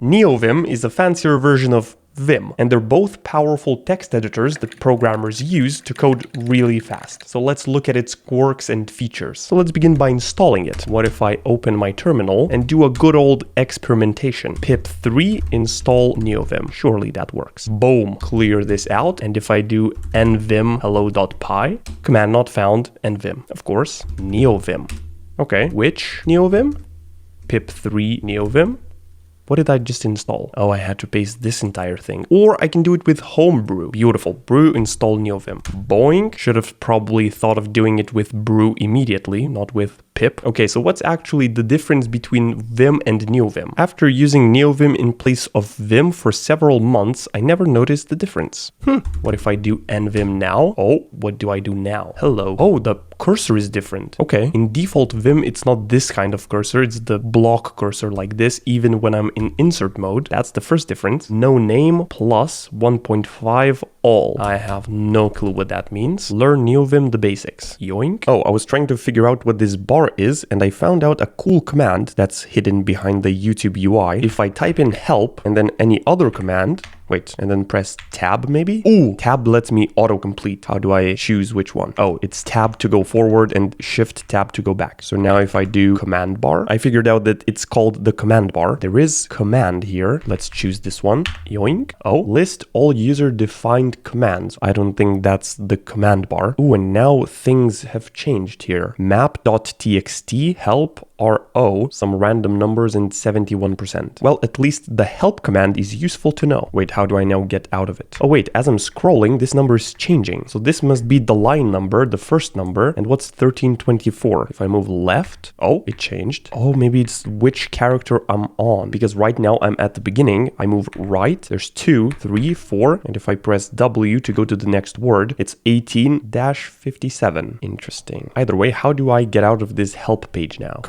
Neovim is a fancier version of Vim, and they're both powerful text editors that programmers use to code really fast. So let's look at its quirks and features. So let's begin by installing it. What if I open my terminal and do a good old experimentation? pip3 install Neovim. Surely that works. Boom, clear this out. And if I do nvim hello.py, command not found, nvim, of course, Neovim. Okay, which Neovim? pip3 Neovim. What did I just install? Oh, I had to paste this entire thing. Or I can do it with Homebrew. Beautiful. Brew install Neovim. Boing. Should have probably thought of doing it with brew immediately, not with pip. Okay, so what's actually the difference between Vim and Neovim? After using Neovim in place of Vim for several months, I never noticed the difference. What if I do nvim now? Oh, what do I do now? Hello. Oh, the cursor is different. Okay, in default Vim, it's not this kind of cursor. It's the block cursor like this, even when I'm in insert mode. That's the first difference. No name plus 1.5 all. I have no clue what that means. Learn Neovim the basics. Yoink. Oh, I was trying to figure out what this bar is, and I found out a cool command that's hidden behind the YouTube UI. If I type in help and then any other command, wait, and then press tab maybe? Ooh, tab lets me autocomplete. How do I choose which one? Oh, it's tab to go forward and shift tab to go back. So now if I do command bar, I figured out that it's called the command bar. There is command here. Let's choose this one. Yoink. Oh, list all user defined commands. I don't think that's the command bar. Ooh, and now things have changed here. Map.txt, help, RO, some random numbers and 71%. Well, at least the help command is useful to know. Wait, how do I now get out of it? Oh wait, as I'm scrolling, this number is changing. So this must be the line number, the first number. And what's 1324? If I move left, oh, it changed. Oh, maybe it's which character I'm on. Because right now I'm at the beginning. I move right. There's 2, 3, 4. And if I press W to go to the next word, it's 18-57. Interesting. Either way, how do I get out of this help page now?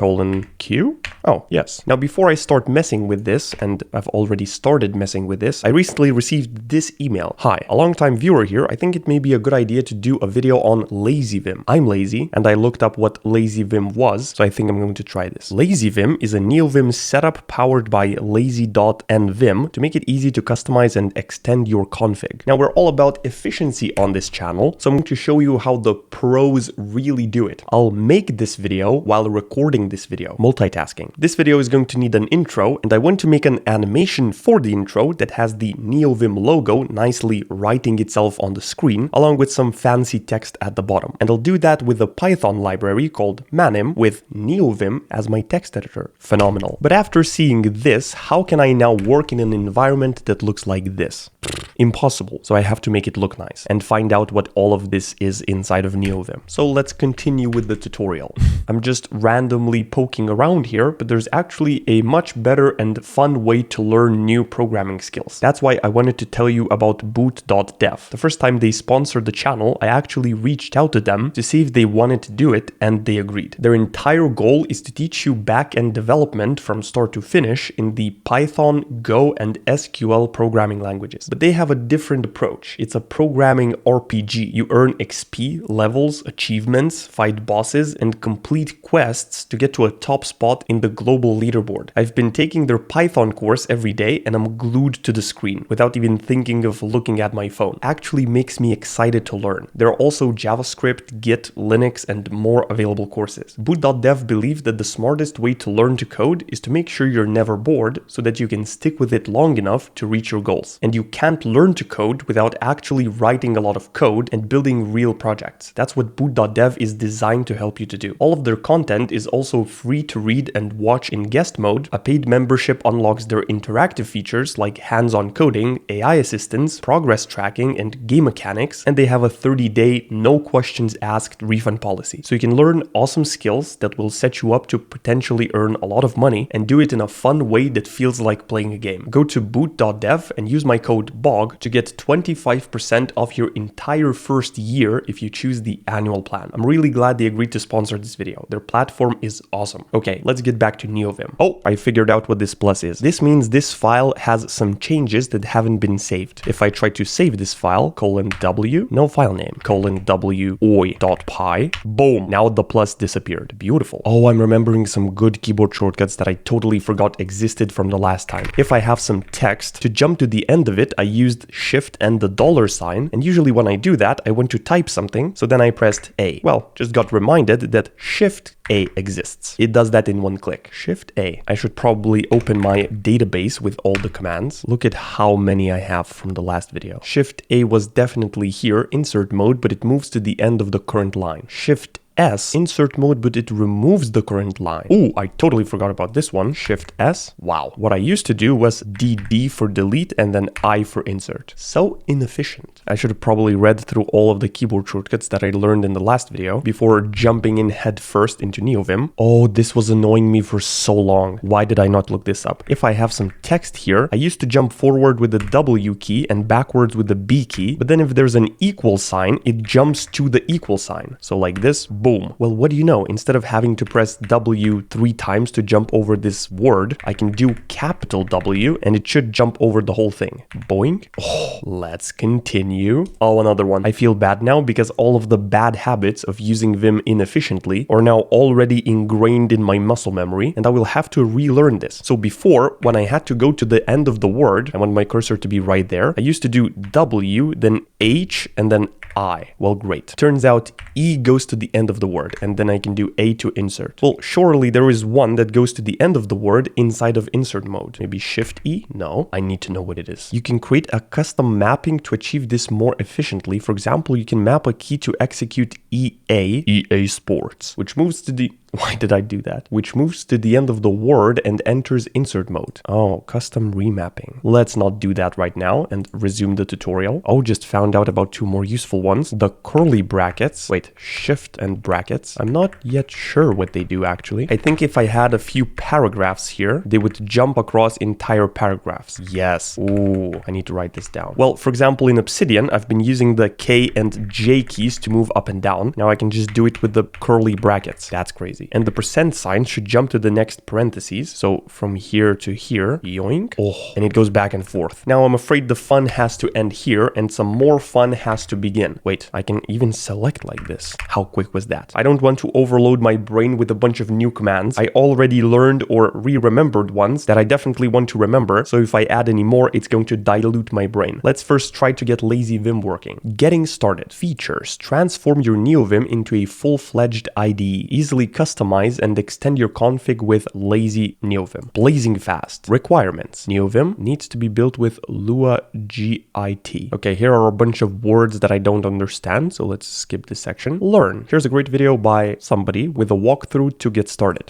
Q? Oh, yes. Now, before I start messing with this, and I've already started messing with this, I recently received this email. Hi, a long-time viewer here. I think it may be a good idea to do a video on LazyVim. I'm lazy, and I looked up what LazyVim was, so I think I'm going to try this. LazyVim is a Neovim setup powered by lazy.nvim to make it easy to customize and extend your config. Now, we're all about efficiency on this channel, so I'm going to show you how the pros really do it. I'll make this video while recording this video, multitasking. This video is going to need an intro, and I want to make an animation for the intro that has the Neovim logo nicely writing itself on the screen, along with some fancy text at the bottom. And I'll do that with a Python library called Manim with Neovim as my text editor. Phenomenal. But after seeing this, how can I now work in an environment that looks like this? Impossible. So I have to make it look nice and find out what all of this is inside of Neovim. So let's continue with the tutorial. I'm just randomly poking around here, but there's actually a much better and fun way to learn new programming skills. That's why I wanted to tell you about Boot.dev. The first time they sponsored the channel, I actually reached out to them to see if they wanted to do it, and they agreed. Their entire goal is to teach you back-end development from start to finish in the Python, Go, and SQL programming languages. But they have a different approach. It's a programming RPG. You earn XP, levels, achievements, fight bosses, and complete quests to get to a top spot in the global leaderboard. I've been taking their Python course every day, and I'm glued to the screen without even thinking of looking at my phone. Actually makes me excited to learn. There are also JavaScript, Git, Linux, and more available courses. Boot.dev believe that the smartest way to learn to code is to make sure you're never bored so that you can stick with it long enough to reach your goals. And you can't learn to code without actually writing a lot of code and building real projects. That's what Boot.dev is designed to help you to do. All of their content is also free to read and watch in guest mode. A paid membership unlocks their interactive features like hands-on coding, AI assistance, progress tracking, and game mechanics, and they have a 30-day no questions asked refund policy. So you can learn awesome skills that will set you up to potentially earn a lot of money and do it in a fun way that feels like playing a game. Go to boot.dev and use my code BOG catalog to get 25% off your entire first year if you choose the annual plan. I'm really glad they agreed to sponsor this video. Their platform is awesome. Okay, let's get back to Neovim. Oh, I figured out what this plus is. This means this file has some changes that haven't been saved. If I try to save this file, :w, no file name, :w oi.py, boom, now the plus disappeared. Beautiful. Oh, I'm remembering some good keyboard shortcuts that I totally forgot existed from the last time. If I have some text, to jump to the end of it, I used Shift and the $sign, and usually when I do that, I want to type something, so then I pressed A. Well, just got reminded that Shift A exists. It does that in one click. Shift A. I should probably open my database with all the commands. Look at how many I have from the last video. Shift A was definitely here, insert mode, but it moves to the end of the current line. Shift S, insert mode, but it removes the current line. Ooh, I totally forgot about this one. Shift S. Wow. What I used to do was DD for delete and then I for insert. So inefficient. I should have probably read through all of the keyboard shortcuts that I learned in the last video before jumping in head first into Neovim. Oh, this was annoying me for so long. Why did I not look this up? If I have some text here, I used to jump forward with the W key and backwards with the B key, but then if there's an equal sign, it jumps to the equal sign. So like this, boom. Well, what do you know? Instead of having to press W 3 times to jump over this word, I can do capital W and it should jump over the whole thing. Boing. Oh, let's continue. Oh, another one. I feel bad now because all of the bad habits of using Vim inefficiently are now already ingrained in my muscle memory and I will have to relearn this. So before, when I had to go to the end of the word, I want my cursor to be right there, I used to do W, then H, and then I. Well, great. Turns out E goes to the end of the word and then I can do A to insert. Well, surely there is one that goes to the end of the word inside of insert mode. Maybe Shift E? No, I need to know what it is. You can create a custom mapping to achieve this more efficiently. For example, you can map a key to execute EA Sports, which moves to the... Why did I do that? Which moves to the end of the word and enters insert mode. Oh, custom remapping. Let's not do that right now and resume the tutorial. Oh, just found out about two more useful ones. The curly brackets. Wait, shift and brackets. I'm not yet sure what they do actually. I think if I had a few paragraphs here, they would jump across entire paragraphs. Yes. Ooh, I need to write this down. Well, for example, in Obsidian, I've been using the K and J keys to move up and down. Now I can just do it with the curly brackets. That's crazy. And the % sign should jump to the next parentheses. So from here to here, yoink. Oh, and it goes back and forth. Now I'm afraid the fun has to end here and some more fun has to begin. Wait, I can even select like this. How quick was that? I don't want to overload my brain with a bunch of new commands. I already learned or re-remembered ones that I definitely want to remember. So if I add any more, it's going to dilute my brain. Let's first try to get LazyVim working. Getting started. Features. Transform your Neovim into a full-fledged IDE. Easily customize and extend your config with Lazy Neovim. Blazing fast. Requirements. Neovim needs to be built with Lua GIT. Okay, here are a bunch of words that I don't understand, so let's skip this section. Learn. Here's a great video by somebody with a walkthrough to get started.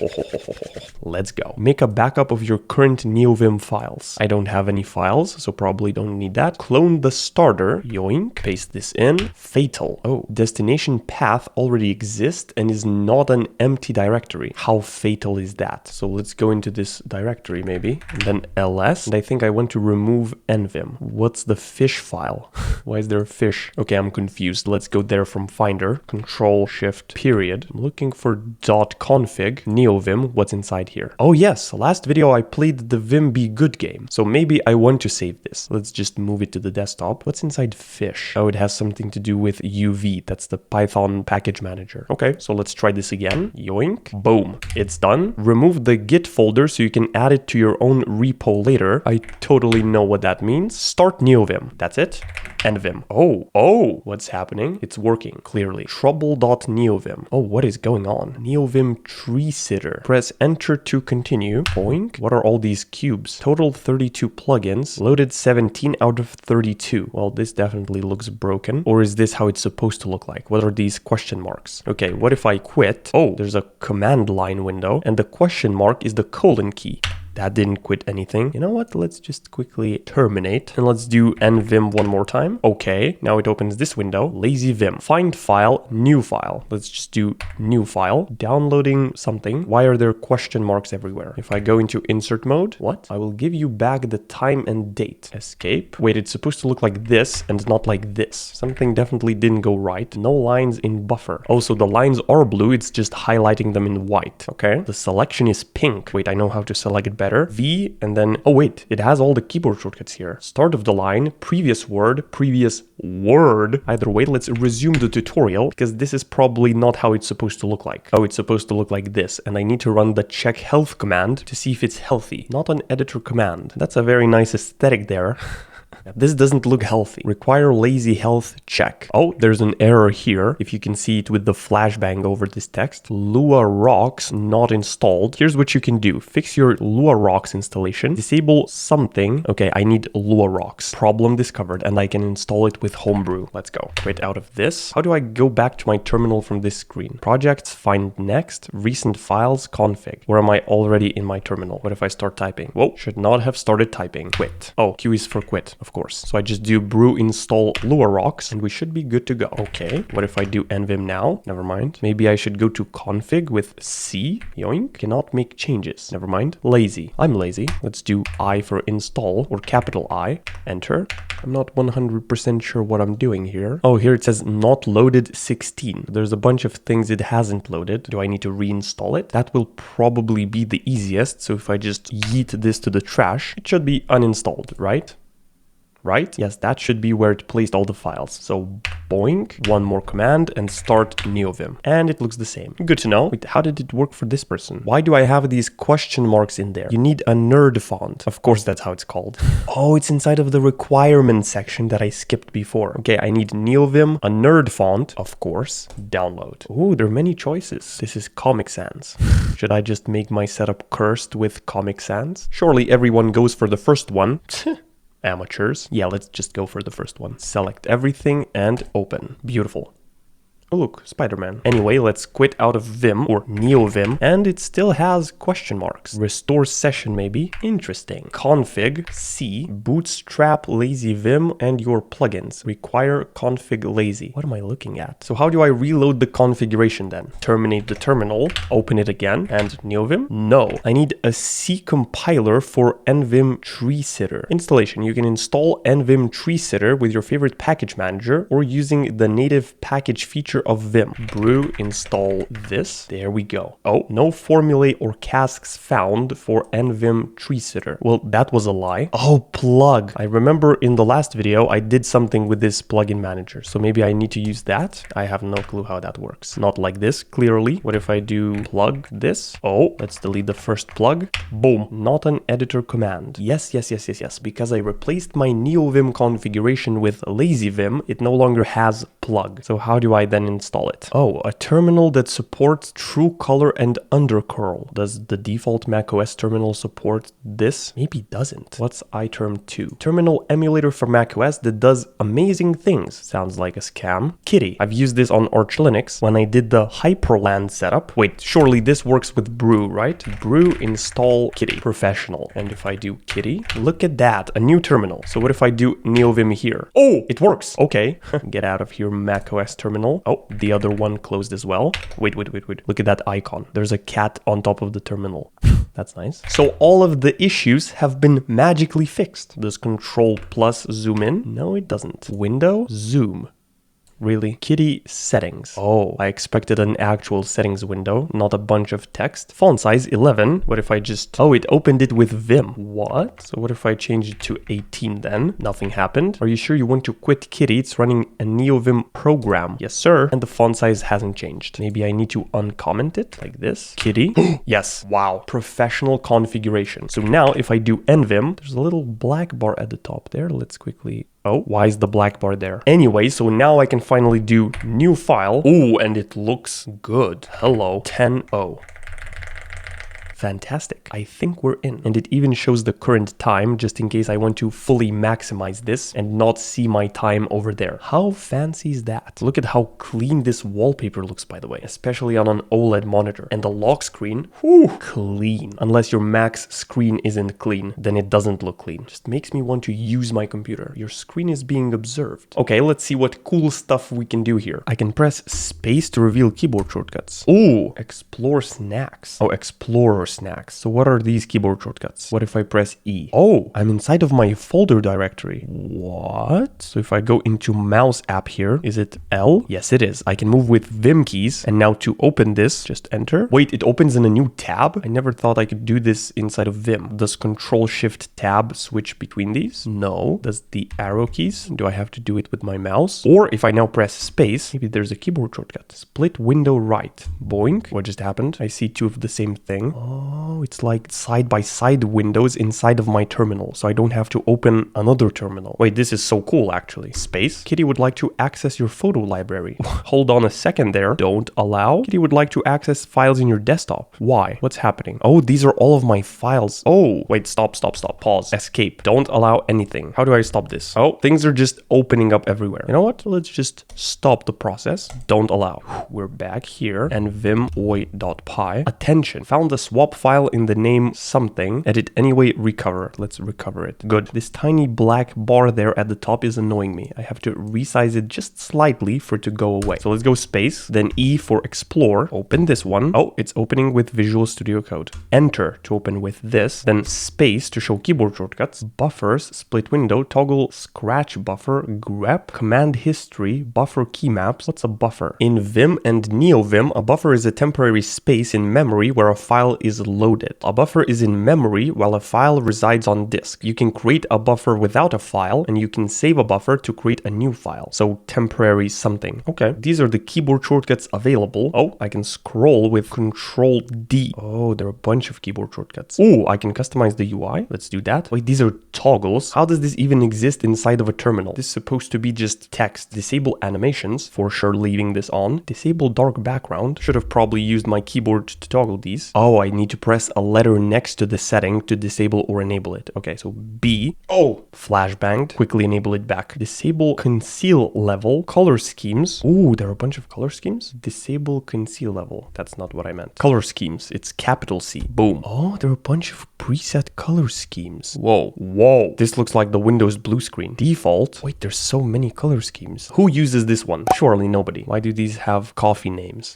Let's go. Make a backup of your current Neovim files. I don't have any files, so probably don't need that. Clone the starter. Yoink. Paste this in. Fatal. Oh, destination path already exists and is not an empty directory. How fatal is that? So let's go into this directory maybe, and then ls, and I think I want to remove nvim. What's the fish file? Why is there a fish? Okay, I'm confused. Let's go there from Finder. Control Shift period. I'm looking for .config neovim. What's inside here? Oh yes, last video I played the Vim Be Good game, so maybe I want to save this. Let's just move it to the desktop. What's inside fish? Oh, it has something to do with UV. That's the Python package manager. Okay, so let's try this again. Yoink. Boom. It's done. Remove the Git folder so you can add it to your own repo later. I totally know what that means. Start Neovim. That's it. Nvim. Oh, what's happening? It's working, clearly. Trouble.neovim. Oh, what is going on? Neovim tree sitter. Press enter to continue. Boink. What are all these cubes? Total 32 plugins. Loaded 17 out of 32. Well, this definitely looks broken. Or is this how it's supposed to look like? What are these question marks? Okay, what if I quit? Oh, there's a command line window and the question mark is the colon key. that didn't quit anything. You know what? Let's just quickly terminate and let's do nvim one more time. Okay, now it opens this window. LazyVim. Find file, new file. Let's just do new file. Downloading something. Why are there question marks everywhere? If I go into insert mode, what? I will give you back the time and date. Escape. Wait, it's supposed to look like this and not like this. Something definitely didn't go right. No lines in buffer. Oh, so the lines are blue. It's just highlighting them in white. Okay. The selection is pink. Wait, I know how to select it better. V and then, oh wait, it has all the keyboard shortcuts here. Start of the line, previous word, previous word. Either way, let's resume the tutorial because this is probably not how it's supposed to look like. Oh, it's supposed to look like this. And I need to run the check health command to see if it's healthy, not an editor command. That's a very nice aesthetic there. This doesn't look healthy. Require lazy health check. Oh, there's an error here. If you can see it with the flashbang over this text. Lua rocks not installed. Here's what you can do. Fix your Lua rocks installation. Disable something. Okay, I need Lua rocks. Problem discovered, and I can install it with Homebrew. Let's go. Quit out of this. How do I go back to my terminal from this screen? Projects, find next, recent files, config. Where am I already in my terminal? What if I start typing? Whoa, should not have started typing. Quit. Oh, Q is for quit, of course. So I just do brew install Lua rocks and we should be good to go. Okay, what if I do nvim now? Never mind. Maybe I should go to config with C. Yoink. Cannot make changes. Never mind. Lazy. I'm lazy. Let's do I for install or capital I. Enter. I'm not 100% sure what I'm doing here. Oh, here it says not loaded 16. There's a bunch of things it hasn't loaded. Do I need to reinstall it? That will probably be the easiest. So if I just yeet this to the trash, it should be uninstalled, right? Right? Yes, that should be where it placed all the files. So boink, one more command and start Neovim. And it looks the same. Good to know. Wait, how did it work for this person? Why do I have these question marks in there? You need a nerd font. Of course, that's how it's called. Oh, it's inside of the requirements section that I skipped before. Okay, I need Neovim, a nerd font, of course, download. Oh, there are many choices. This is Comic Sans. Should I just make my setup cursed with Comic Sans? Surely everyone goes for the first one. Amateurs. Yeah, let's just go for the first one. Select everything and open. Beautiful. Oh look, Spider-Man. Anyway, let's quit out of Vim or Neovim, and it still has question marks. Restore session maybe. Interesting. Config, C, bootstrap LazyVim and your plugins. Require config lazy. What am I looking at? So how do I reload the configuration then? Terminate the terminal, open it again, and Neovim? No. I need a C compiler for nvim tree sitter. Installation. You can install nvim tree sitter with your favorite package manager or using the native package feature of Vim. Brew install this. There we go. Oh, no formulae or casks found for nvim tree sitter. Well, that was a lie. Oh, plug. I remember in the last video, I did something with this plugin manager. So maybe I need to use that. I have no clue how that works. Not like this, clearly. What if I do plug this? Oh, let's delete the first plug. Boom. Not an editor command. Yes. Because I replaced my Neovim configuration with LazyVim, it no longer has plug. So how do I then install it? Oh, a terminal that supports true color and undercurl. Does the default macOS terminal support this? Maybe it doesn't. What's iTerm2? Terminal emulator for macOS that does amazing things. Sounds like a scam. Kitty. I've used this on Arch Linux when I did the Hyperland setup. Wait, surely this works with Brew, right? Brew install Kitty. Professional. And if I do Kitty, look at that, a new terminal. So what if I do Neovim here? Oh, it works. Okay. Get out of here, macOS terminal. Oh, the other one closed as well. Wait. Look at that icon. There's a cat on top of the terminal. That's nice. So all of the issues have been magically fixed. Does Control plus zoom in? No, it doesn't. Window, zoom. Really? Kitty settings. Oh, I expected an actual settings window, not a bunch of text. Font size 11. What if I just... Oh, it opened it with Vim. What? So what if I change it to 18 then? Nothing happened. Are you sure you want to quit Kitty? It's running a Neovim program. Yes, sir. And the font size hasn't changed. Maybe I need to uncomment it like this. Kitty. Yes. Wow. Professional configuration. So now if I do nvim, there's a little black bar at the top there. Let's quickly... Oh, why is the black bar there? Anyway, so now I can finally do new file. Oh, and it looks good. Hello, 10.0. Fantastic. I think we're in. And it even shows the current time just in case I want to fully maximize this and not see my time over there. How fancy is that? Look at how clean this wallpaper looks, by the way, especially on an OLED monitor. And the lock screen, whew, clean. Unless your Mac's screen isn't clean, then it doesn't look clean. Just makes me want to use my computer. Your screen is being observed. Okay, let's see what cool stuff we can do here. I can press space to reveal keyboard shortcuts. Ooh, explore snacks. Oh, explorer snacks. So what are these keyboard shortcuts? What if I press E? Oh, I'm inside of my folder directory. What? So if I go into mouse app here, is it L? Yes, it is. I can move with Vim keys. And now to open this, just enter. Wait, it opens in a new tab? I never thought I could do this inside of Vim. Does Control Shift Tab switch between these? No. Does the arrow keys? Do I have to do it with my mouse? Or if I now press space, maybe there's a keyboard shortcut. Split window right. Boink. What just happened? I see two of the same thing. Oh, it's like side-by-side windows inside of my terminal, so I don't have to open another terminal. Wait, this is so cool, actually. Space. Kitty would like to access your photo library. Hold on a second there. Don't allow. Kitty would like to access files in your desktop. Why? What's happening? Oh, these are all of my files. Oh, wait, stop. Pause. Escape. Don't allow anything. How do I stop this? Oh, things are just opening up everywhere. You know what? Let's just stop the process. Don't allow. We're back here and vim oi.py. Attention. Found a swap file in the name something. Edit anyway, recover. Let's recover it. Good. This tiny black bar there at the top is annoying me. I have to resize it just slightly for it to go away. So let's go space, then E for explore. Open this one. Oh, it's opening with Visual Studio Code. Enter to open with this, then space to show keyboard shortcuts, buffers, split window, toggle scratch buffer, grep, command history, buffer key maps. What's a buffer? In Vim and Neovim, a buffer is a temporary space in memory where a file is loaded. A buffer is in memory while a file resides on disk. You can create a buffer without a file, and you can save a buffer to create a new file. So temporary something. Okay, these are the keyboard shortcuts available. Oh, I can scroll with Control D. Oh, there are a bunch of keyboard shortcuts. Oh, I can customize the UI. Let's do that. Wait, these are toggles. How does this even exist inside of a terminal? This is supposed to be just text. Disable animations, for sure leaving this on. Disable dark background. Should have probably used my keyboard to toggle these. Oh, I need to press a letter next to the setting to disable or enable it. Okay, so B. Oh, flashbanged. Quickly enable it back. Disable conceal level. Color schemes. Ooh, there are a bunch of color schemes. Disable conceal level. That's not what I meant. Color schemes. It's capital C. Boom. Oh, there are a bunch of preset color schemes. Whoa. This looks like the Windows blue screen. Default. Wait, there's so many color schemes. Who uses this one? Surely nobody. Why do these have coffee names?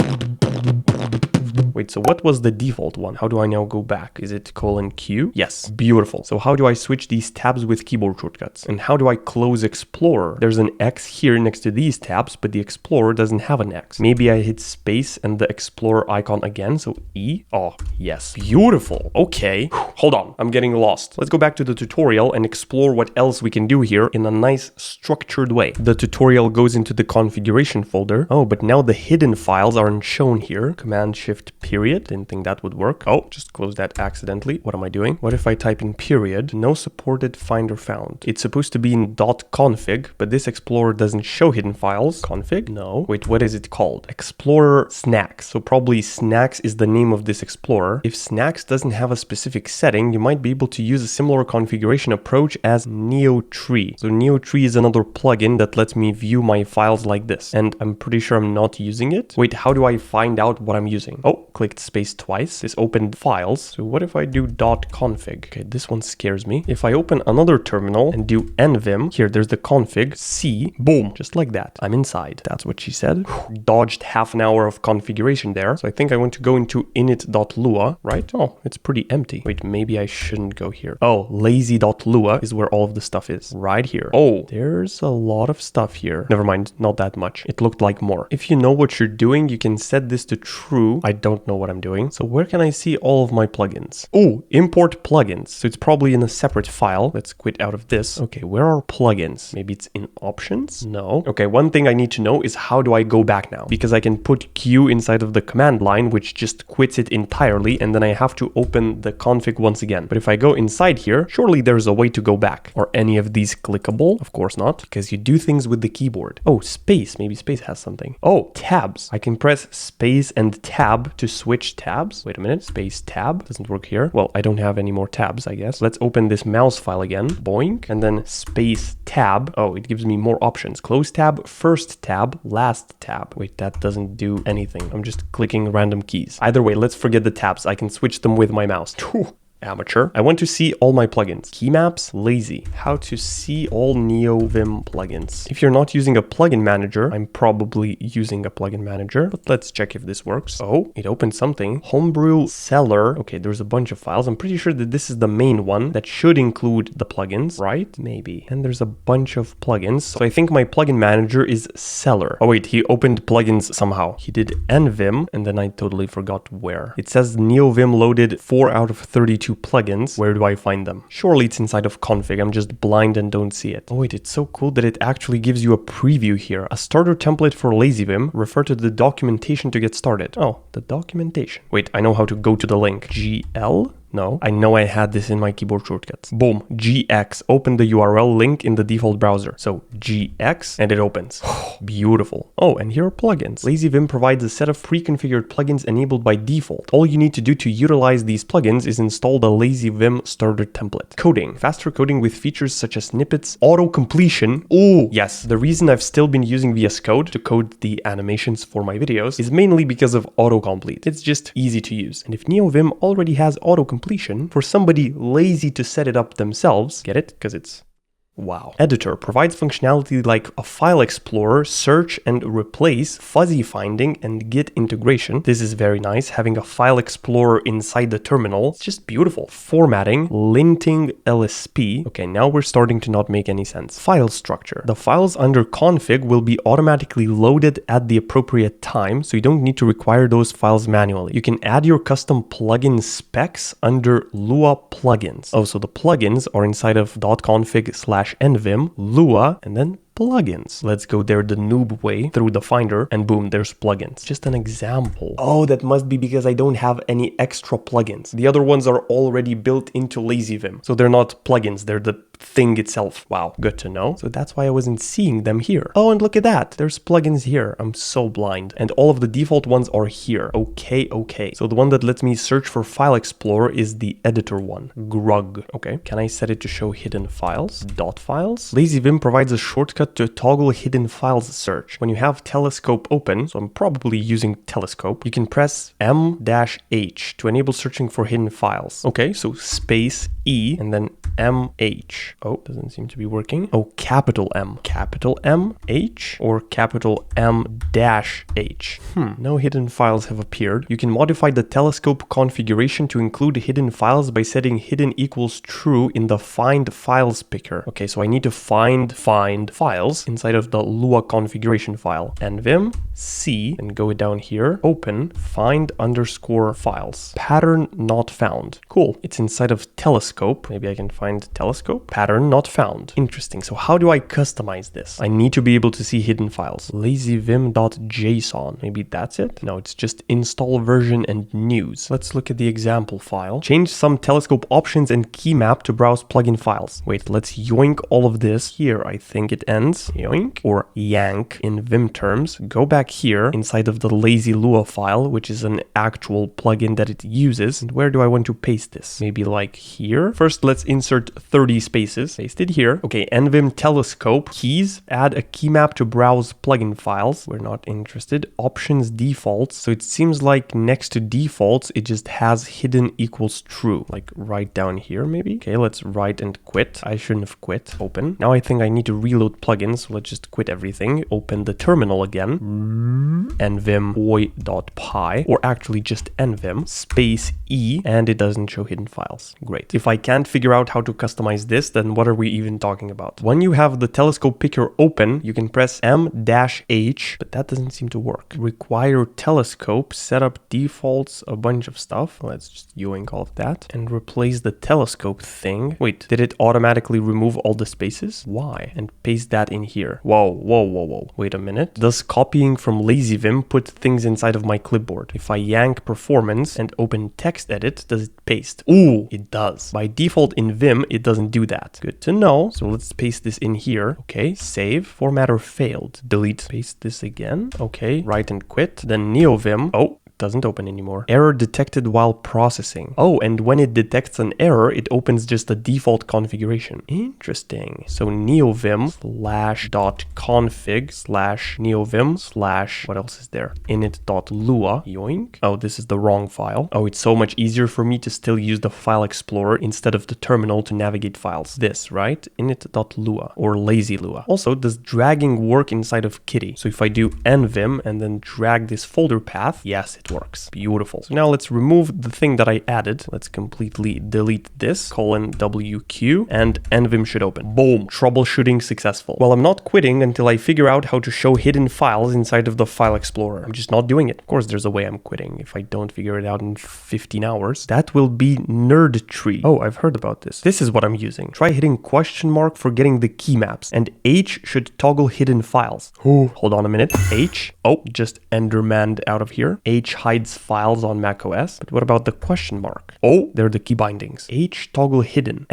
Wait, so what was the default one? How do I now go back? Is it :Q? Yes, beautiful. So how do I switch these tabs with keyboard shortcuts? And how do I close Explorer? There's an X here next to these tabs, but the Explorer doesn't have an X. Maybe I hit space and the Explorer icon again, so E. Oh, yes, beautiful. Okay, hold on, I'm getting lost. Let's go back to the tutorial and explore what else we can do here in a nice structured way. The tutorial goes into the configuration folder. Oh, but now the hidden files aren't shown here. Command Shift period. Didn't think that would work. Oh, just close that accidentally. What am I doing? What if I type in period? No supported finder found. It's supposed to be in .config, but this Explorer doesn't show hidden files. Config? No. Wait, what is it called? Explorer snacks. So probably snacks is the name of this Explorer. If snacks doesn't have a specific setting, you might be able to use a similar configuration approach as NeoTree. So NeoTree is another plugin that lets me view my files like this. And I'm pretty sure I'm not using it. Wait, how do I find out what I'm using? Oh, clicked space twice. This opened files. So what if I do .config? Okay, this one scares me. If I open another terminal and do nvim, here there's the config, C, boom, just like that. I'm inside. That's what she said. Dodged half an hour of configuration there. So I think I want to go into init.lua, right? Oh, it's pretty empty. Wait, maybe I shouldn't go here. Oh, lazy.lua is where all of the stuff is. Right here. Oh, there's a lot of stuff here. Never mind, not that much. It looked like more. If you know what you're doing, you can set this to true. I don't know what I'm doing. So where can I see all of my plugins? Oh, import plugins. So it's probably in a separate file. Let's quit out of this. Okay, where are plugins? Maybe it's in options? No. Okay, one thing I need to know is how do I go back now? Because I can put Q inside of the command line, which just quits it entirely, and then I have to open the config once again. But if I go inside here, surely there's a way to go back. Are any of these clickable? Of course not, because you do things with the keyboard. Oh, space. Maybe space has something. Oh, tabs. I can press space and tab to switch tabs. Wait a minute, space tab doesn't work here. Well, I don't have any more tabs, I guess. Let's open this mouse file again, boink, and then space tab. Oh, it gives me more options. Close tab, first tab, last tab. Wait, that doesn't do anything. I'm just clicking random keys. Either way, let's forget the tabs. I can switch them with my mouse. Amateur. I want to see all my plugins. Key maps, lazy. How to see all Neovim plugins. If you're not using a plugin manager, I'm probably using a plugin manager, but let's check if this works. Oh, it opened something. Homebrew seller. Okay, there's a bunch of files. I'm pretty sure that this is the main one that should include the plugins, right? Maybe. And there's a bunch of plugins. So I think my plugin manager is seller. Oh wait, he opened plugins somehow. He did nvim, and then I totally forgot where. It says Neovim loaded 4 out of 32 plugins. Where do I find them? Surely it's inside of config. I'm just blind and don't see it. Oh wait, it's so cool that it actually gives you a preview here. A starter template for LazyVim. Refer to the documentation to get started. Oh, the documentation. Wait, I know how to go to the link. GL? No, I know I had this in my keyboard shortcuts. Boom, GX, open the URL link in the default browser. So GX, and it opens. Beautiful. Oh, and here are plugins. LazyVim provides a set of pre-configured plugins enabled by default. All you need to do to utilize these plugins is install the LazyVim starter template. Coding, faster coding with features such as snippets, auto-completion. Oh, yes, the reason I've still been using VS Code to code the animations for my videos is mainly because of autocomplete. It's just easy to use. And if Neovim already has autocomplete, for somebody lazy to set it up themselves, get it? Because it's wow. Editor provides functionality like a file explorer, search and replace, fuzzy finding, and Git integration. This is very nice, having a file explorer inside the terminal. It's just beautiful. Formatting, linting LSP. Okay, now we're starting to not make any sense. File structure. The files under config will be automatically loaded at the appropriate time, so you don't need to require those files manually. You can add your custom plugin specs under Lua plugins. Oh, so the plugins are inside of .config/nvim, Lua, and then plugins. Let's go there the noob way through the finder, and boom, there's plugins. Just an example. Oh, that must be because I don't have any extra plugins. The other ones are already built into LazyVim. So they're not plugins, they're the thing itself. Wow, good to know. So that's why I wasn't seeing them here. Oh, and look at that. There's plugins here. I'm so blind. And all of the default ones are here. Okay, okay. So the one that lets me search for File Explorer is the editor one. Grug. Okay. Can I set it to show hidden files? .files? LazyVim provides a shortcut to toggle hidden files search. When you have Telescope open, so I'm probably using Telescope, you can press M-H to enable searching for hidden files. Okay, so space E and then MH. Oh, doesn't seem to be working. Oh, capital M. Capital M, H, or capital M dash H. No hidden files have appeared. You can modify the Telescope configuration to include hidden files by setting hidden equals true in the find files picker. Okay, so I need to find files inside of the Lua configuration file. Nvim, C, and go down here, open, find underscore files. Pattern not found. Cool. It's inside of Telescope. Maybe I can find Telescope. Pattern not found. Interesting. So how do I customize this? I need to be able to see hidden files. LazyVim.json. Maybe that's it? No, it's just install version and news. Let's look at the example file. Change some Telescope options and key map to browse plugin files. Wait, let's yoink all of this. Here, I think it ends. Yoink or yank in Vim terms. Go back here inside of the Lazy Lua file, which is an actual plugin that it uses. And where do I want to paste this? Maybe like here. First, let's insert 30 spaces. Paste it here. Okay, nvim telescope keys. Add a key map to browse plugin files. We're not interested. Options defaults. So it seems like next to defaults, it just has hidden equals true. Like right down here, maybe. Okay, let's write and quit. I shouldn't have quit. Open. Now I think I need to reload plugins. So let's just quit everything. Open the terminal again. Nvim oi.py, or actually just nvim space E, and it doesn't show hidden files. Great. If I can't figure out how to customize this, then what are we even talking about? When you have the Telescope picker open, you can press M-H, but that doesn't seem to work. Require Telescope, set up defaults, a bunch of stuff. Let's just yoink all of that and replace the Telescope thing. Wait, did it automatically remove all the spaces? Why? And paste that in here. Whoa. Wait a minute. Does copying from LazyVim put things inside of my clipboard? If I yank performance and open text edit, does it paste? Ooh, it does. By default in Vim, it doesn't do that. Good to know. So let's paste this in here. Okay, save. Formatter failed. Delete. Paste this again. Okay, write and quit. Then Neovim. Oh, doesn't open anymore. Error detected while processing. Oh, and when it detects an error, it opens just a default configuration. Interesting. So Neovim /.config /Neovim / what else is there? init.lua. Yoink. Oh, this is the wrong file. Oh, it's so much easier for me to still use the file explorer instead of the terminal to navigate files. This, right? init.lua or LazyLua. Also, does dragging work inside of Kitty? So if I do nvim and then drag this folder path, yes, it works. Beautiful. So now let's remove the thing that I added. Let's completely delete this, :wq, and nvim should open. Boom. Troubleshooting successful. Well, I'm not quitting until I figure out how to show hidden files inside of the file explorer. I'm just not doing it. Of course, there's a way I'm quitting if I don't figure it out in 15 hours. That will be nerd tree. Oh, I've heard about this. This is what I'm using. Try hitting question mark for getting the key maps, and H should toggle hidden files. Hold on a minute. H. Oh, just endermaned out of here. H hides files on macOS. But what about the question mark? Oh, they're the key bindings. H toggle hidden.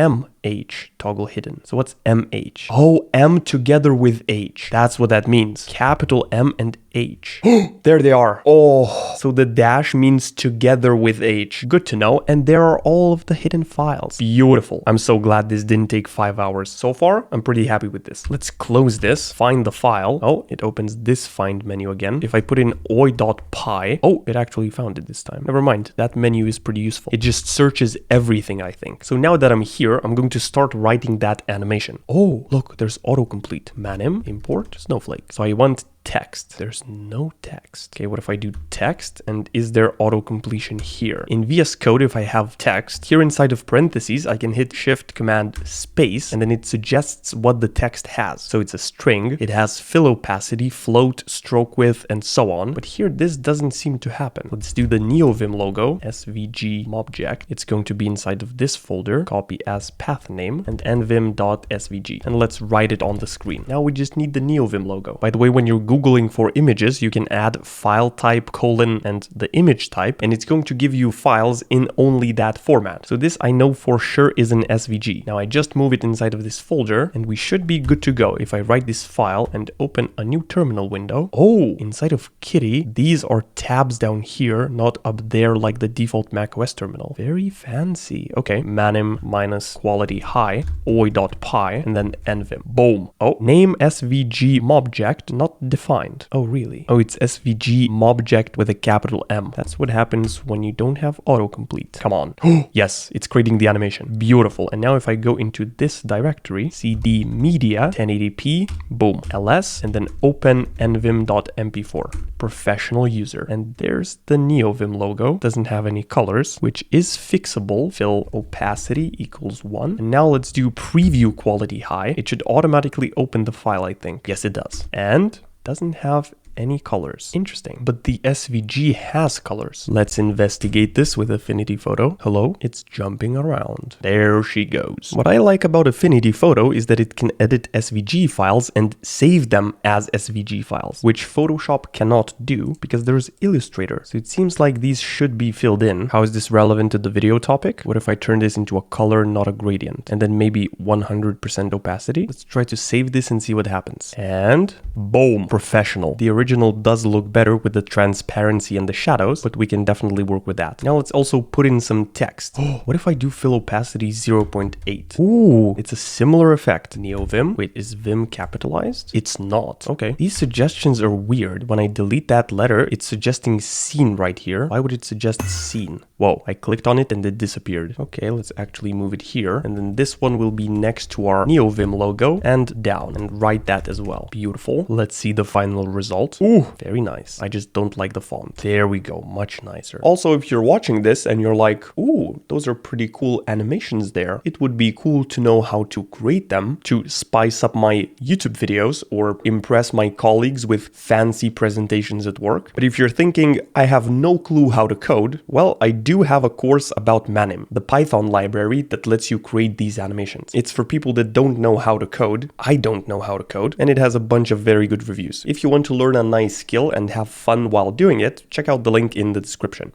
H toggle hidden. So what's MH? Oh, M together with H. That's what that means. Capital M and H. There they are. Oh, so the dash means together with H. Good to know. And there are all of the hidden files. Beautiful. I'm so glad this didn't take 5 hours. So far, I'm pretty happy with this. Let's close this, find the file. Oh, it opens this find menu again. If I put in oi.py, oh, it actually found it this time. Never mind. That menu is pretty useful. It just searches everything, I think. So now that I'm here, I'm going to start writing that animation. Oh, look, there's autocomplete. Manim, import, snowflake. So I want text. There's no text. Okay, what if I do text? And is there autocompletion here? In VS Code, if I have text, here inside of parentheses, I can hit Shift Command Space, and then it suggests what the text has. So it's a string. It has fill opacity, float, stroke width, and so on. But here, this doesn't seem to happen. Let's do the Neovim logo, svg object. It's going to be inside of this folder, copy as path name, and nvim.svg. And let's write it on the screen. Now we just need the Neovim logo. By the way, when you're Googling for images, you can add file type, and the image type, and it's going to give you files in only that format. So this I know for sure is an SVG. Now I just move it inside of this folder, and we should be good to go. If I write this file and open a new terminal window, oh, inside of Kitty, these are tabs down here, not up there like the default macOS terminal. Very fancy. Okay, manim -quality high, oi.py, and then nvim. Boom. Oh, name SVG mobject not defined. Oh, really? Oh, it's SVG mobject with a capital M. That's what happens when you don't have autocomplete. Come on. Yes, it's creating the animation. Beautiful. And now if I go into this directory, cd media 1080p, boom, ls, and then open nvim.mp4. Professional user. And there's the Neovim logo. Doesn't have any colors, which is fixable. Fill opacity equals 1. And now let's do preview quality high. It should automatically open the file, I think. Yes, it does. And doesn't have any colors. Interesting. But the SVG has colors. Let's investigate this with Affinity Photo. Hello? It's jumping around. There she goes. What I like about Affinity Photo is that it can edit SVG files and save them as SVG files, which Photoshop cannot do because there's Illustrator. So it seems like these should be filled in. How is this relevant to the video topic? What if I turn this into a color, not a gradient? And then maybe 100% opacity? Let's try to save this and see what happens. And boom, professional. The original does look better with the transparency and the shadows, but we can definitely work with that. Now let's also put in some text. Oh, what if I do fill opacity 0.8? Ooh, it's a similar effect. Neovim. Wait, is Vim capitalized? It's not. Okay. These suggestions are weird. When I delete that letter, it's suggesting scene right here. Why would it suggest scene? Whoa, I clicked on it and it disappeared. Okay, let's actually move it here. And then this one will be next to our Neovim logo and down, and write that as well. Beautiful. Let's see the final result. Ooh, very nice. I just don't like the font. There we go. Much nicer. Also, if you're watching this and you're like, ooh, those are pretty cool animations there, it would be cool to know how to create them to spice up my YouTube videos or impress my colleagues with fancy presentations at work. But if you're thinking, I have no clue how to code, well, I do have a course about Manim, the Python library that lets you create these animations. It's for people that don't know how to code. I don't know how to code, and it has a bunch of very good reviews. If you want to learn a nice skill and have fun while doing it, check out the link in the description.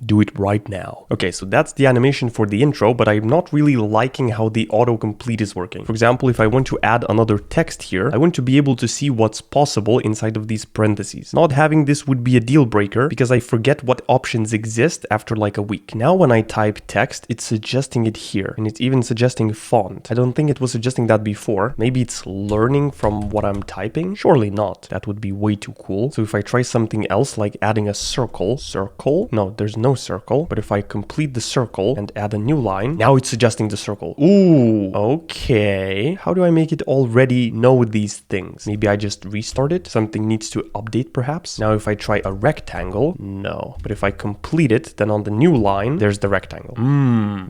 do it right now. Okay, so that's the animation for the intro, but I'm not really liking how the autocomplete is working. For example, if I want to add another text here, I want to be able to see what's possible inside of these parentheses. Not having this would be a deal breaker because I forget what options exist after like a week. Now when I type text, it's suggesting it here, and it's even suggesting font. I don't think it was suggesting that before. Maybe it's learning from what I'm typing? Surely not. That would be way too cool. So if I try something else like adding a circle, no, there's no circle. But if I complete the circle and add a new line, now it's suggesting the circle. Ooh, okay. How do I make it already know these things? Maybe I just restart it. Something needs to update perhaps. Now if I try a rectangle, no. But if I complete it, then on the new line, there's the rectangle.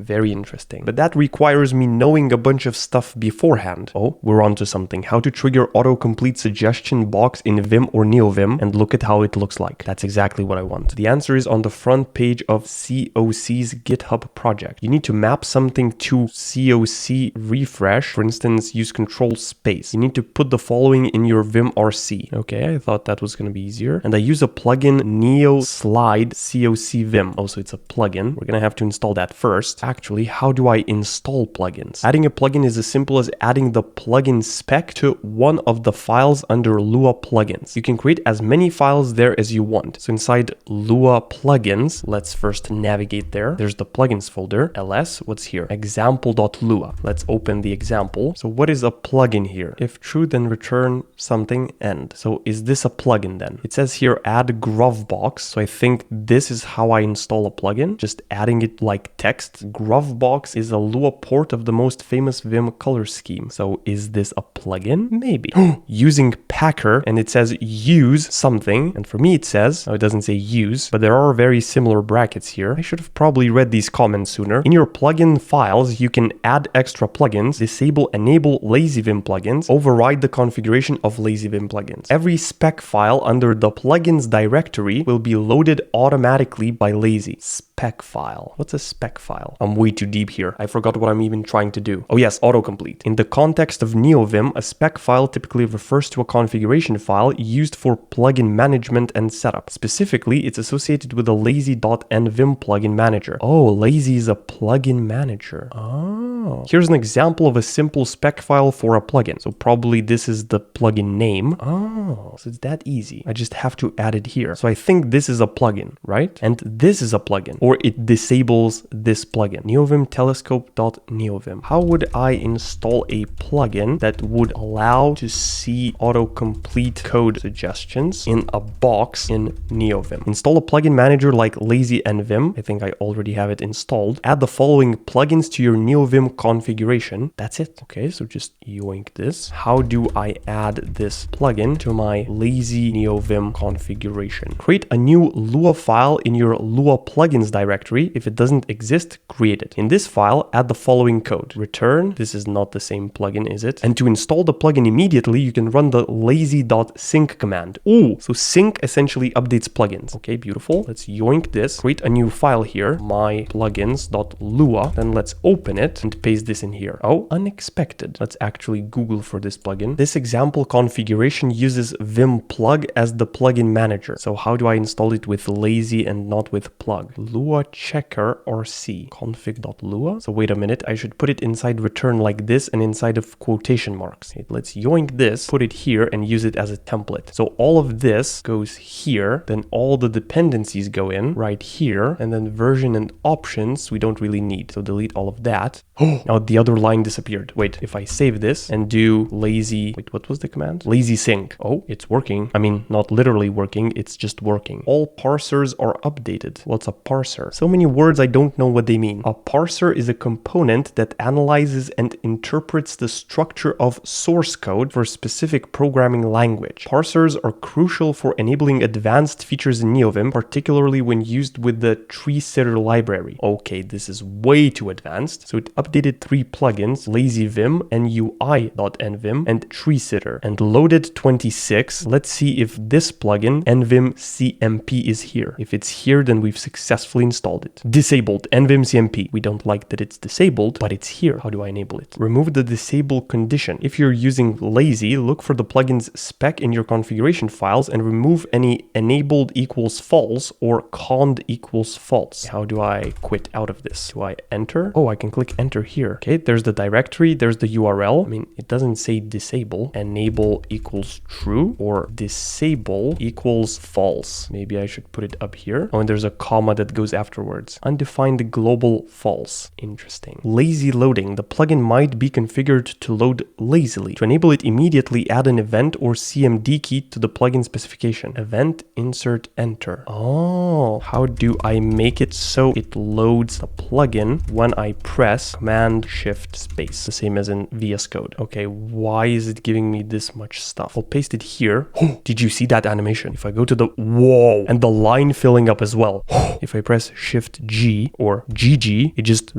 Very interesting. But that requires me knowing a bunch of stuff beforehand. Oh, we're onto something. How to trigger autocomplete suggestion box in Vim or Neovim, and look at how it looks like. That's exactly what I want. The answer is on the front page of COC's GitHub project. You need to map something to COC refresh. For instance, use control space. You need to put the following in your Vim RC. Okay, I thought that was going to be easier. And I use a plugin Neo Slide COC Vim. Also, it's a plugin. We're going to have to install that first. Actually, how do I install plugins? Adding a plugin is as simple as adding the plugin spec to one of the files under Lua plugins. You can create as many files there as you want. So inside Lua plugins, let's first navigate there. There's the plugins folder, ls, what's here? Example.lua. Let's open the example. So what is a plugin here? If true, then return something end. So is this a plugin then? It says here add Grovebox. So I think this is how I install a plugin, just adding it like text. Grovebox is a Lua port of the most famous Vim color scheme. So is this a plugin? Maybe. Using Packer, and it says use something, and for me it says, oh, it doesn't say use, but there are very similar brackets here. I should have probably read these comments sooner. In your plugin files, you can add extra plugins, disable, enable LazyVim plugins, override the configuration of LazyVim plugins. Every spec file under the plugins directory will be loaded automatically by Lazy. Spec file. What's a spec file? I'm way too deep here. I forgot what I'm even trying to do. Oh yes, autocomplete. In the context of Neovim, a spec file typically refers to a configuration file used for plugin management and setup. Specifically, it's associated with the lazy.nvim plugin manager. Oh, Lazy is a plugin manager. Oh. Here's an example of a simple spec file for a plugin. So probably this is the plugin name. Oh, so it's that easy. I just have to add it here. So I think this is a plugin, right? And this is a plugin, or it disables this plugin. Neovim telescope.neovim. How would I install a plugin that would allow to see autocomplete code suggestions in a box in Neovim? Install a plugin manager like LazyNVim. I think I already have it installed. Add the following plugins to your Neovim configuration. That's it. Okay, so just yoink this. How do I add this plugin to my Lazy Neovim configuration? Create a new Lua file in your Lua plugins directory. If it doesn't exist, create it. In this file, add the following code. Return. This is not the same plugin, is it? And to install the plugin immediately, you can run the lazy.sync command. Ooh, so sync essentially updates plugins. Okay, beautiful. Let's yoink this. Create a new file here, my plugins.lua. Then let's open it and paste this in here. Oh, unexpected. Let's actually Google for this plugin. This example configuration uses Vim plug as the plugin manager. So how do I install it with Lazy and not with plug? Lua checker RC config.lua. So wait a minute, I should put it inside return like this and inside of quotation marks. Okay, let's yoink this, put it here and use it as a template. So all of this goes here, then all the dependencies go in right here, and then version and options we don't really need. So delete all of that. Oh, now the other line disappeared. Wait, if I save this and do lazy, wait, what was the command? Lazy sync. Oh, it's working. I mean, not literally working, it's just working. All parsers are updated. What's a parser? So many words I don't know what they mean. A parser is a component that analyzes and interprets the structure of source code for a specific programming language. Parsers are crucial for enabling advanced features in Neovim, particularly when used with the tree sitter library. Okay, this is way too advanced. So it updated 3 plugins, LazyVim, NUI.nvim, and tree sitter, and loaded 26. Let's see if this plugin, nvim CMP, is here. If it's here, then we've successfully successfully installed it. Disabled NVim CMP. We don't like that it's disabled, but it's here. How do I enable it? Remove the disable condition. If you're using Lazy, look for the plugin's spec in your configuration files and remove any enabled equals false or conned equals false. How do I quit out of this? Do I enter? Oh, I can click enter here. Okay, there's the directory, there's the URL. I mean, it doesn't say disable. Enable equals true or disable equals false. Maybe I should put it up here. Oh, and there's a comma that goes afterwards. Undefined global false. Interesting. Lazy loading. The plugin might be configured to load lazily. To enable it immediately, add an event or CMD key to the plugin specification. Event, insert, enter. Oh, how do I make it so it loads the plugin when I press Command Shift Space? The same as in VS Code. Okay, why is it giving me this much stuff? I'll paste it here. Did you see that animation? If I go to the whoa, and the line filling up as well. If I press Shift G or GG, it just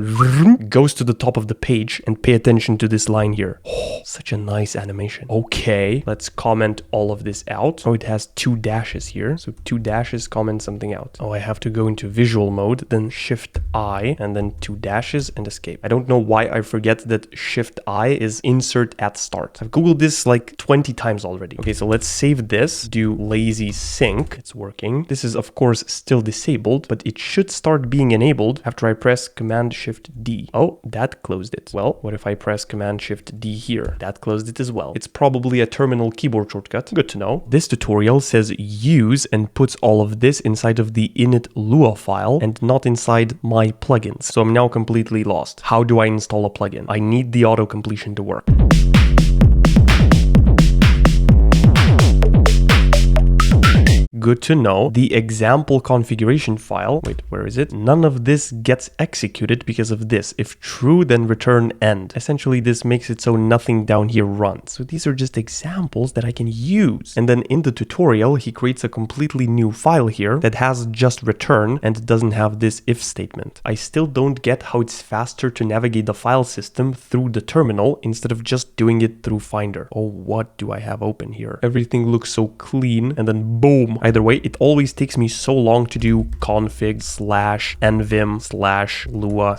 goes to the top of the page, and pay attention to this line here. Such a nice animation. Okay, let's comment all of this out. Oh, it has 2 dashes here. So 2 dashes comment something out. Oh, I have to go into visual mode, then Shift I, and then 2 dashes and escape. I don't know why I forget that Shift I is insert at start. I've Googled this like 20 times already. Okay, so let's save this, do lazy sync. It's working. This is of course still disabled, but it should start being enabled after I press Command Shift D. Oh, that closed it. Well, what if I press Command Shift D here? That closed it as well. It's probably a terminal keyboard shortcut. Good to know. This tutorial says use and puts all of this inside of the init Lua file and not inside my plugins. So I'm now completely lost. How do I install a plugin? I need the auto completion to work. Good to know. The example configuration file, wait, where is it? None of this gets executed because of this. If true, then return end. Essentially, this makes it so nothing down here runs. So these are just examples that I can use. And then in the tutorial, he creates a completely new file here that has just return and doesn't have this if statement. I still don't get how it's faster to navigate the file system through the terminal instead of just doing it through Finder. Oh, what do I have open here? Everything looks so clean, and then boom. Either way, it always takes me so long to do config / nvim / lua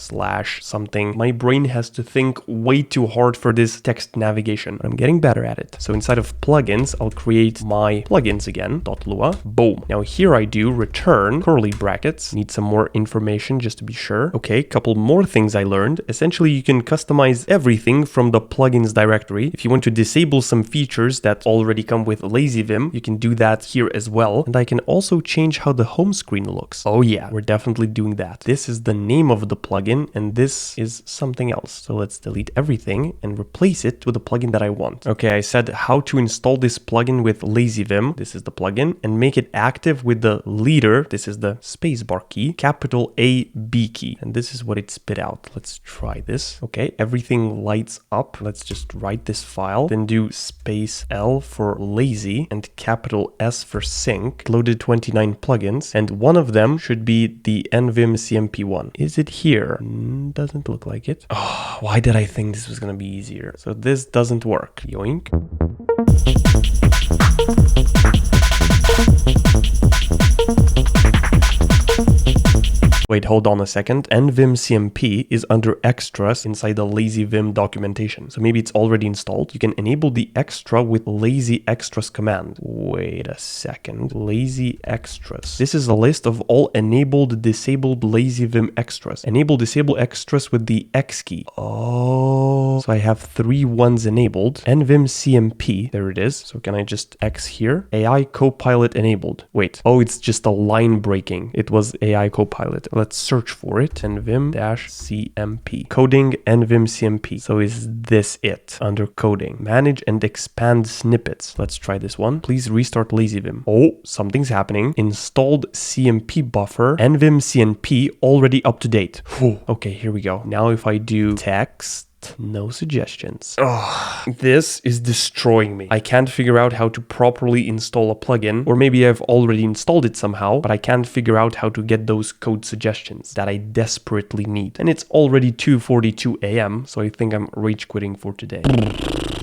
/ something. My brain has to think way too hard for this text navigation. I'm getting better at it. So inside of plugins, I'll create my plugins again, .lua. Boom. Now here I do return curly brackets. Need some more information just to be sure. Okay, couple more things I learned. Essentially, you can customize everything from the plugins directory. If you want to disable some features that already come with LazyVim, you can do that here as well. And I can also change how the home screen looks. Oh yeah, we're definitely doing that. This is the name of the plugin, and this is something else. So let's delete everything and replace it with the plugin that I want. Okay, I said how to install this plugin with LazyVim. This is the plugin, and make it active with the leader. This is the spacebar key, capital A B key, and this is what it spit out. Let's try this. Okay, everything lights up. Let's just write this file, then do space L for lazy and capital S for sync. Loaded 29 plugins, and one of them should be the NVim CMP one. Is it here? Doesn't look like it. Oh, why did I think this was gonna be easier? So this doesn't work. Yoink. Wait, hold on a second. NVim CMP is under extras inside the LazyVim documentation. So maybe it's already installed. You can enable the extra with lazy extras command. Wait a second. Lazy extras. This is a list of all enabled, disabled LazyVim extras. Enable disable extras with the X key. Oh, so I have 3 ones enabled. NVim CMP. There it is. So can I just X here? AI Copilot enabled. Wait. Oh, it's just a line breaking. It was AI Copilot. Let's search for it. NVim-CMP. Coding NVim CMP. So is this it? Under coding. Manage and expand snippets. Let's try this one. Please restart LazyVim. Oh, something's happening. Installed CMP buffer. NVim CMP already up to date. Whew. Okay, here we go. Now if I do text, no suggestions. Oh, this is destroying me. I can't figure out how to properly install a plugin, or maybe I've already installed it somehow, but I can't figure out how to get those code suggestions that I desperately need. And it's already 2:42 a.m., so I think I'm rage quitting for today.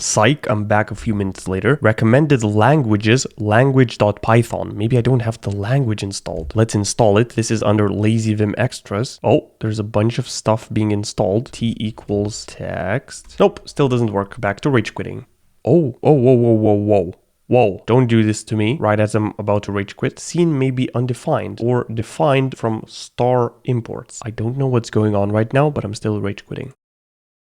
Psych, I'm back a few minutes later. Recommended languages, language.python. Maybe I don't have the language installed. Let's install it. This is under LazyVim extras. Oh, there's a bunch of stuff being installed. T equals text. Nope, still doesn't work. Back to rage quitting. Oh, whoa, don't do this to me right as I'm about to rage quit. Scene may be undefined or defined from star imports. I don't know what's going on right now, but I'm still rage quitting.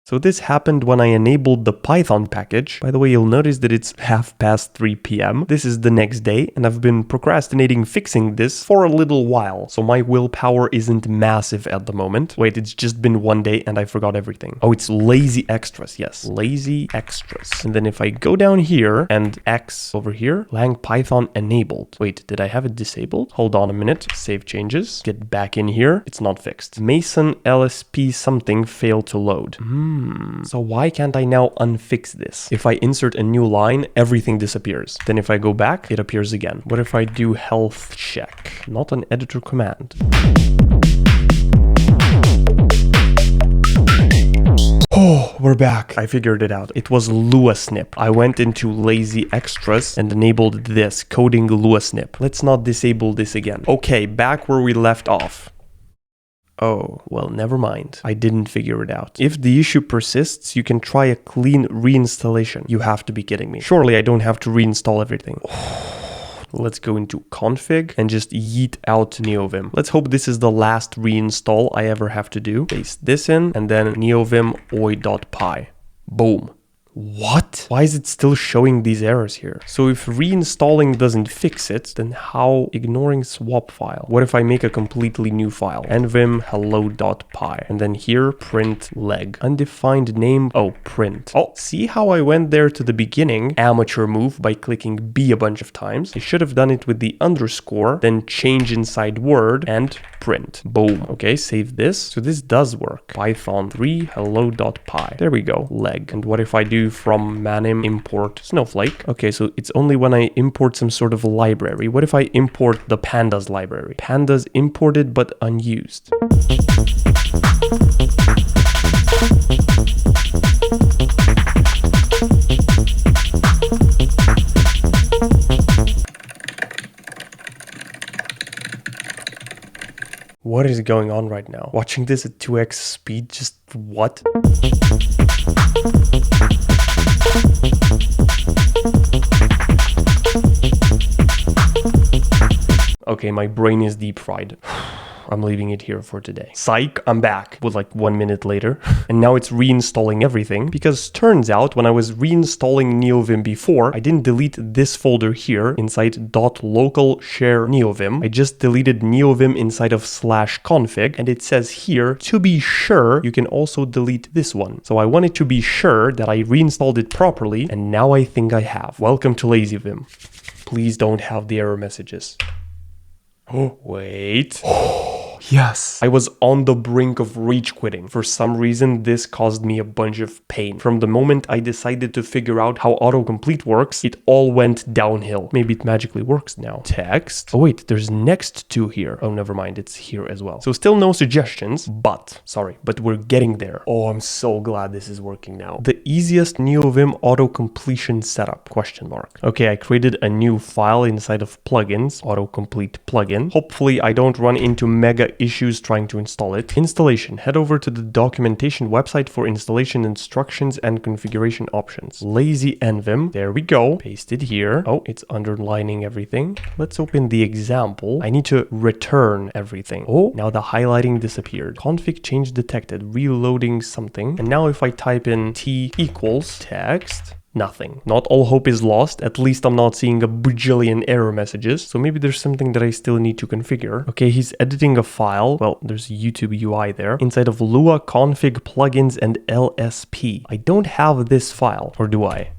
So this happened when I enabled the Python package. By the way, you'll notice that it's 3 p.m. This is the next day, and I've been procrastinating fixing this for a little while. So my willpower isn't massive at the moment. Wait, it's just been one day and I forgot everything. Oh, it's lazy extras. Yes, lazy extras. And then if I go down here and X over here, lang Python enabled. Wait, did I have it disabled? Hold on a minute. Save changes. Get back in here. It's not fixed. Mason LSP something failed to load. So why can't I now unfix this? If I insert a new line, everything disappears. Then if I go back, it appears again. What if I do health check? Not an editor command. Oh, we're back. I figured it out. It was Lua snip. I went into lazy extras and enabled this, coding Lua snip. Let's not disable this again. Okay, back where we left off. Oh, well, never mind. I didn't figure it out. If the issue persists, you can try a clean reinstallation. You have to be kidding me. Surely I don't have to reinstall everything. Let's go into config and just yeet out Neovim. Let's hope this is the last reinstall I ever have to do. Paste this in and then Neovim oi.py. Boom. What? Why is it still showing these errors here? So if reinstalling doesn't fix it, then how ignoring swap file? What if I make a completely new file? Nvim hello.py. And then here, print leg. Undefined name. Oh, print. Oh, see how I went there to the beginning? Amateur move by clicking B a bunch of times. I should have done it with the underscore, then change inside word and print. Boom. Okay, save this. So this does work. Python 3 hello.py. There we go. Leg. And what if I do from Manim import snowflake? Okay, so it's only when I import some sort of library. What if I import the pandas library? Pandas imported but unused. What is going on right now? Watching this at 2x speed, just what? Okay, my brain is deep fried. I'm leaving it here for today. Psych, I'm back with like 1 minute later. And now it's reinstalling everything because turns out when I was reinstalling Neovim before, I didn't delete this folder here inside .local share Neovim. I just deleted Neovim inside of /config. And it says here, to be sure, you can also delete this one. So I wanted to be sure that I reinstalled it properly. And now I think I have. Welcome to LazyVim. Please don't have the error messages. Oh, wait. Yes. I was on the brink of rage quitting. For some reason, this caused me a bunch of pain. From the moment I decided to figure out how autocomplete works, it all went downhill. Maybe it magically works now. Text. Oh wait, there's next to here. Oh, never mind. It's here as well. So still no suggestions, but we're getting there. Oh, I'm so glad this is working now. The easiest Neovim autocompletion setup, question mark. Okay, I created a new file inside of plugins, autocomplete plugin. Hopefully I don't run into mega issues trying to install it. Installation. Head over to the documentation website for installation instructions and configuration options. LazyNvim. There we go. Paste it here. Oh, it's underlining everything. Let's open the example. I need to return everything. Oh, now the highlighting disappeared. Config change detected. Reloading something. And now if I type in T equals text, nothing. Not all hope is lost. At least I'm not seeing a bajillion error messages. So maybe there's something that I still need to configure. Okay, he's editing a file. Well, there's YouTube UI there. Inside of Lua, config, plugins, and LSP. I don't have this file, or do I?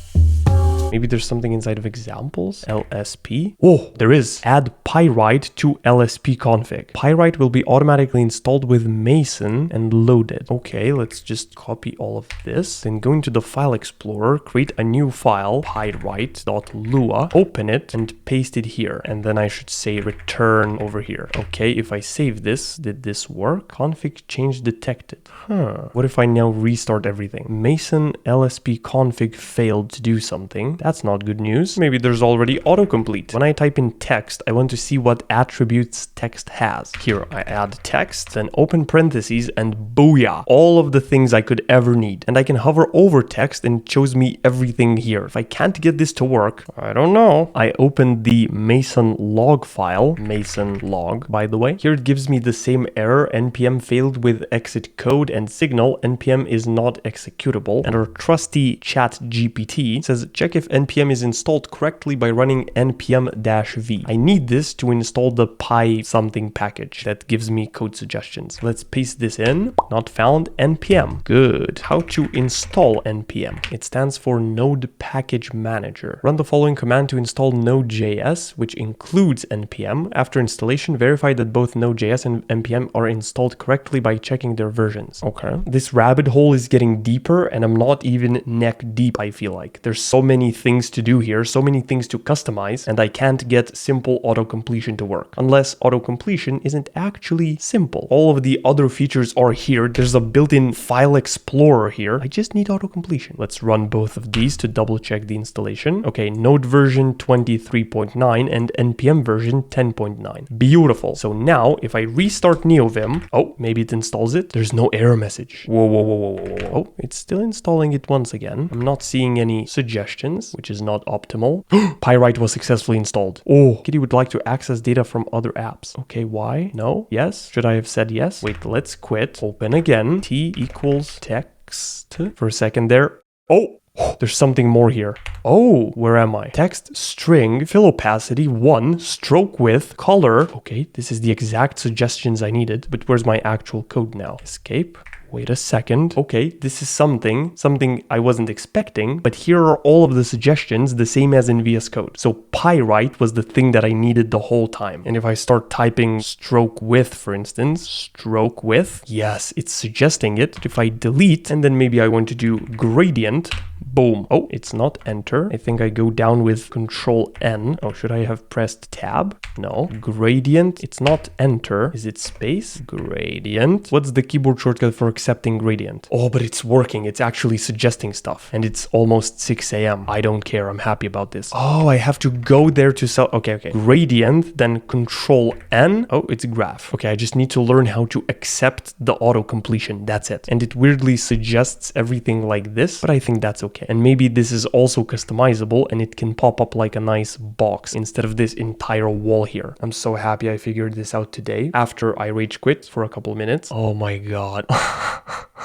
Maybe there's something inside of examples. LSP. Oh, there is. Add Pyright to LSP config. Pyright will be automatically installed with Mason and loaded. Okay, let's just copy all of this. Then go into the file explorer, create a new file, pyright.lua, open it and paste it here. And then I should say return over here. Okay, if I save this, did this work? Config change detected. What if I now restart everything? Mason LSP config failed to do something. That's not good news. Maybe there's already autocomplete. When I type in text, I want to see what attributes text has. Here, I add text, then open parentheses, and booyah, all of the things I could ever need. And I can hover over text and it shows me everything here. If I can't get this to work, I don't know. I opened the Mason log file, Mason log, by the way. Here it gives me the same error, npm failed with exit code and signal, npm is not executable. And our trusty chat GPT says, check if npm is installed correctly by running npm-v. I need this to install the py something package that gives me code suggestions. Let's paste this in. Not found. npm. Good. How to install npm? It stands for Node Package Manager. Run the following command to install Node.js, which includes npm. After installation, verify that both Node.js and npm are installed correctly by checking their versions. Okay. This rabbit hole is getting deeper and I'm not even neck deep, I feel like. There's so many things to do here, so many things to customize, and I can't get simple autocompletion to work. Unless autocompletion isn't actually simple. All of the other features are here. There's a built-in file explorer here. I just need autocompletion. Let's run both of these to double check the installation. Okay, Node version 23.9 and npm version 10.9. Beautiful. So now if I restart Neovim, oh, maybe it installs it. There's no error message. Whoa. Oh, it's still installing it once again. I'm not seeing any suggestions, which is not optimal. Pyright was successfully installed. Oh, Kitty would like to access data from other apps. Okay, why? No? Yes? Should I have said yes? Wait, let's quit. Open again. T equals text. For a second there. Oh! There's something more here. Oh, where am I? Text string, fill opacity 1, stroke width, color. Okay, this is the exact suggestions I needed, but where's my actual code now? Escape. Wait a second. Okay, this is something I wasn't expecting, but here are all of the suggestions, the same as in VS Code. So Pyright was the thing that I needed the whole time. And if I start typing stroke width, for instance, stroke width, yes, it's suggesting it. If I delete, and then maybe I want to do gradient, boom. Oh, it's not enter. I think I go down with Control N. Oh, should I have pressed tab? No. Gradient, it's not enter. Is it space? Gradient. What's the keyboard shortcut for accepting gradient? Oh, but it's working. It's actually suggesting stuff. And it's almost 6 a.m. I don't care. I'm happy about this. Oh, I have to go there to sell. Okay. Gradient, then Control N. Oh, it's graph. Okay, I just need to learn how to accept the auto completion. That's it. And it weirdly suggests everything like this, but I think that's okay. And maybe this is also customizable and it can pop up like a nice box instead of this entire wall here. I'm so happy I figured this out today after I rage quit for a couple of minutes. Oh my God.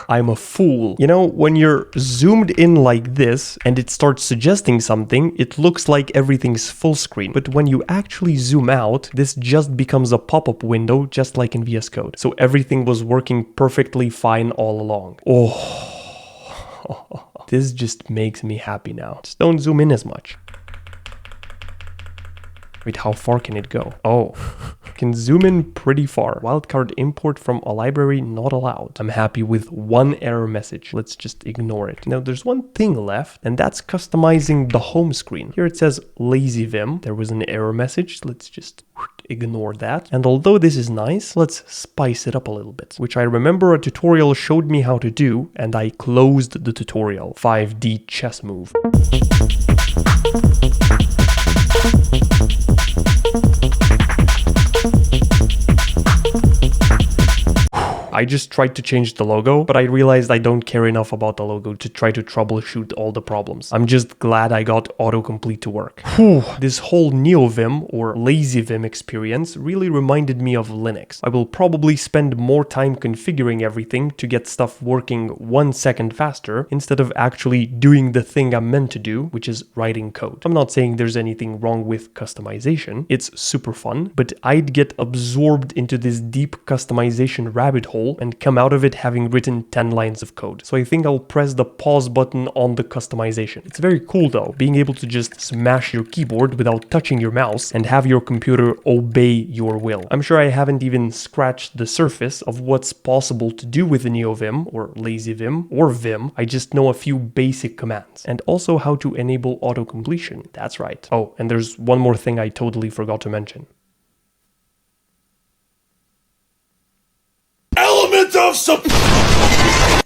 I'm a fool. You know, when you're zoomed in like this and it starts suggesting something, it looks like everything's full screen. But when you actually zoom out, this just becomes a pop-up window, just like in VS Code. So everything was working perfectly fine all along. Oh. This just makes me happy now. Just don't zoom in as much. Wait, how far can it go? Oh, can zoom in pretty far. Wildcard import from a library not allowed. I'm happy with one error message. Let's just ignore it. Now there's one thing left, and that's customizing the home screen. Here it says LazyVim. There was an error message. Let's just ignore that. And although this is nice, let's spice it up a little bit, which I remember a tutorial showed me how to do, and I closed the tutorial. 5D chess move. I just tried to change the logo, but I realized I don't care enough about the logo to try to troubleshoot all the problems. I'm just glad I got autocomplete to work. This whole Neovim or LazyVim experience really reminded me of Linux. I will probably spend more time configuring everything to get stuff working 1 second faster instead of actually doing the thing I'm meant to do, which is writing code. I'm not saying there's anything wrong with customization. It's super fun, but I'd get absorbed into this deep customization rabbit hole and come out of it having written 10 lines of code. So I think I'll press the pause button on the customization. It's very cool though, being able to just smash your keyboard without touching your mouse and have your computer obey your will. I'm sure I haven't even scratched the surface of what's possible to do with the Neovim or LazyVim or Vim. I just know a few basic commands, and also how to enable autocompletion. That's right. Oh, and there's one more thing I totally forgot to mention. Element of